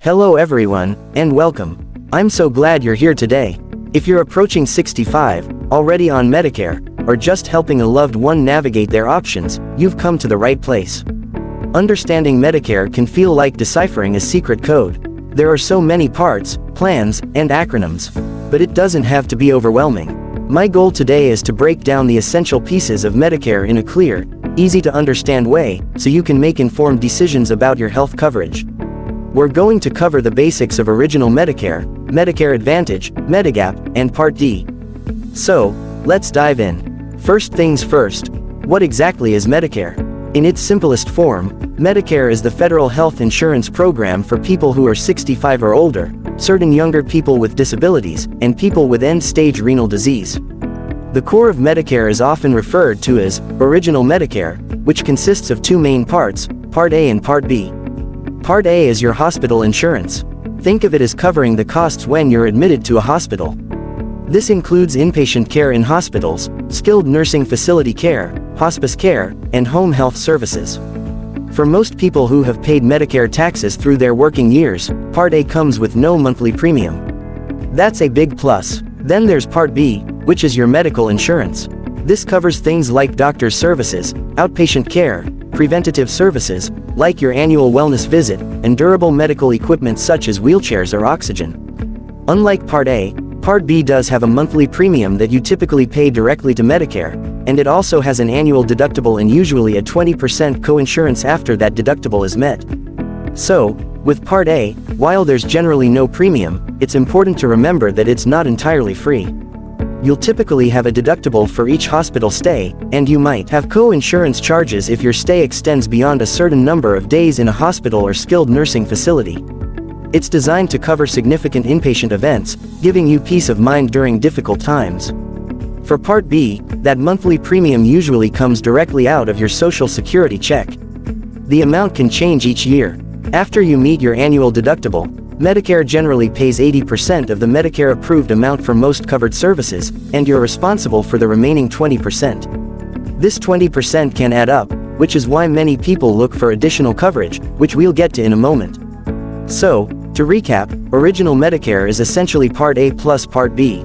Hello everyone, and welcome. I'm so glad you're here today. If you're approaching 65, already on Medicare, or just helping a loved one navigate their options, you've come to the right place. Understanding Medicare can feel like deciphering a secret code. There are so many parts, plans, and acronyms. But it doesn't have to be overwhelming. My goal today is to break down the essential pieces of Medicare in a clear, easy to understand way, so you can make informed decisions about your health coverage. We're going to cover the basics of Original Medicare, Medicare Advantage, Medigap, and Part D. So, let's dive in. First things first, what exactly is Medicare? In its simplest form, Medicare is the federal health insurance program for people who are 65 or older, certain younger people with disabilities, and people with end-stage renal disease. The core of Medicare is often referred to as Original Medicare, which consists of two main parts, Part A and Part B. Part A is your hospital insurance. Think of it as covering the costs when you're admitted to a hospital. This includes inpatient care in hospitals, skilled nursing facility care, hospice care, and home health services. For most people who have paid Medicare taxes through their working years, Part A comes with no monthly premium. That's a big plus. Then there's Part B, which is your medical insurance. This covers things like doctor's services, outpatient care, preventative services, like your annual wellness visit, and durable medical equipment such as wheelchairs or oxygen. Unlike Part A, Part B does have a monthly premium that you typically pay directly to Medicare, and it also has an annual deductible and usually a 20% co-insurance after that deductible is met. So, with Part A, while there's generally no premium, it's important to remember that it's not entirely free. You'll typically have a deductible for each hospital stay, and you might have co-insurance charges if your stay extends beyond a certain number of days in a hospital or skilled nursing facility. It's designed to cover significant inpatient events, giving you peace of mind during difficult times. For Part B, that monthly premium usually comes directly out of your Social Security check. The amount can change each year. After you meet your annual deductible, Medicare generally pays 80% of the Medicare-approved amount for most covered services, and you're responsible for the remaining 20%. This 20% can add up, which is why many people look for additional coverage, which we'll get to in a moment. So, to recap, Original Medicare is essentially Part A plus Part B.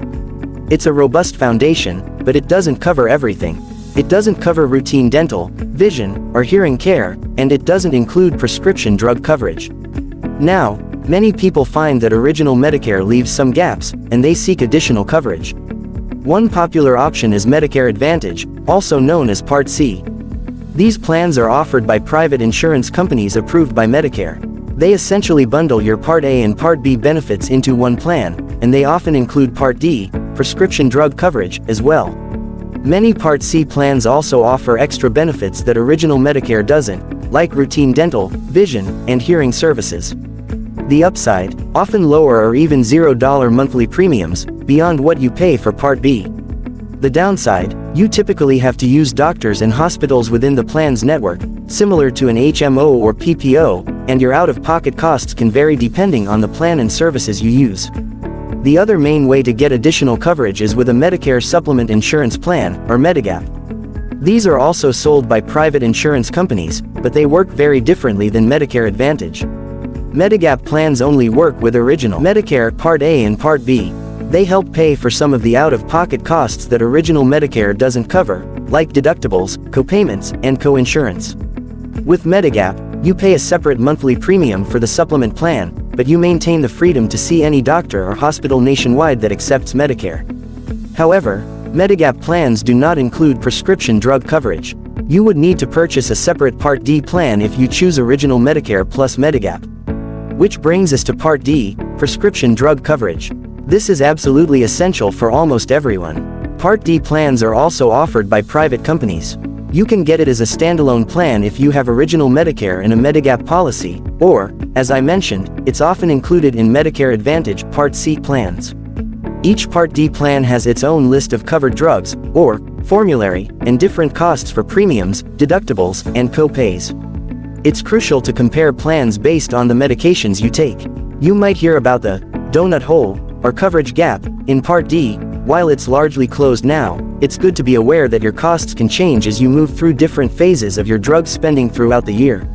It's a robust foundation, but it doesn't cover everything. It doesn't cover routine dental, vision, or hearing care, and it doesn't include prescription drug coverage. Now, many people find that Original Medicare leaves some gaps, and they seek additional coverage. One popular option is Medicare Advantage, also known as Part C. These plans are offered by private insurance companies approved by Medicare. They essentially bundle your Part A and Part B benefits into one plan, and they often include Part D, prescription drug coverage, as well. Many Part C plans also offer extra benefits that Original Medicare doesn't, like routine dental, vision, and hearing services. The upside, often lower or even $0 monthly premiums, beyond what you pay for Part B. The downside, you typically have to use doctors and hospitals within the plan's network, similar to an HMO or PPO, and your out-of-pocket costs can vary depending on the plan and services you use. The other main way to get additional coverage is with a Medicare Supplement Insurance Plan, or Medigap. These are also sold by private insurance companies, but they work very differently than Medicare Advantage. Medigap plans only work with Original Medicare Part A and Part B. They help pay for some of the out-of-pocket costs that Original Medicare doesn't cover, like deductibles, copayments, and co-insurance. With Medigap, you pay a separate monthly premium for the supplement plan, but you maintain the freedom to see any doctor or hospital nationwide that accepts Medicare. However, Medigap plans do not include prescription drug coverage. You would need to purchase a separate Part D plan if you choose Original Medicare plus Medigap. Which brings us to Part D, prescription drug coverage. This is absolutely essential for almost everyone. Part D plans are also offered by private companies. You can get it as a standalone plan if you have Original Medicare and a Medigap policy, or, as I mentioned, it's often included in Medicare Advantage Part C plans. Each Part D plan has its own list of covered drugs, or formulary, and different costs for premiums, deductibles, and co-pays. It's crucial to compare plans based on the medications you take. You might hear about the donut hole or coverage gap in Part D. While it's largely closed now, it's good to be aware that your costs can change as you move through different phases of your drug spending throughout the year.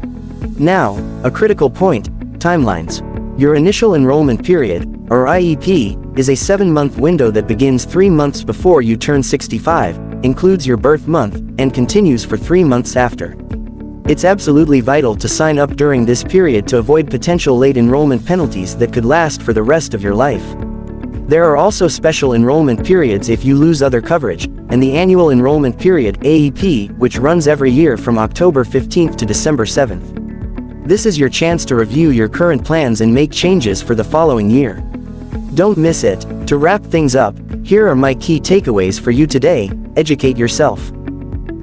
Now, a critical point, timelines. Your initial enrollment period, or IEP, is a 7-month window that begins 3 months before you turn 65, includes your birth month, and continues for 3 months after. It's absolutely vital to sign up during this period to avoid potential late enrollment penalties that could last for the rest of your life. There are also special enrollment periods if you lose other coverage, and the Annual Enrollment Period (AEP), which runs every year from October 15th to December 7th. This is your chance to review your current plans and make changes for the following year. Don't miss it. To wrap things up, here are my key takeaways for you today. Educate yourself.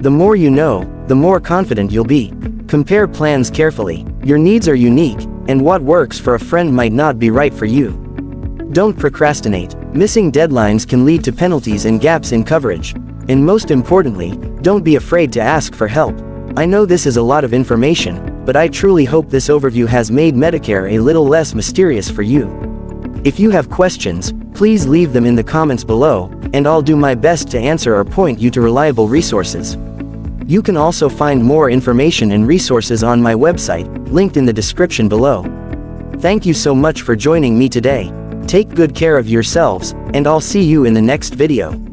The more you know, the more confident you'll be. Compare plans carefully. Your needs are unique, and what works for a friend might not be right for you. Don't procrastinate. Missing deadlines can lead to penalties and gaps in coverage. And most importantly, don't be afraid to ask for help. I know this is a lot of information, but I truly hope this overview has made Medicare a little less mysterious for you. If you have questions, please leave them in the comments below, and I'll do my best to answer or point you to reliable resources. You can also find more information and resources on my website, linked in the description below. Thank you so much for joining me today. Take good care of yourselves, and I'll see you in the next video.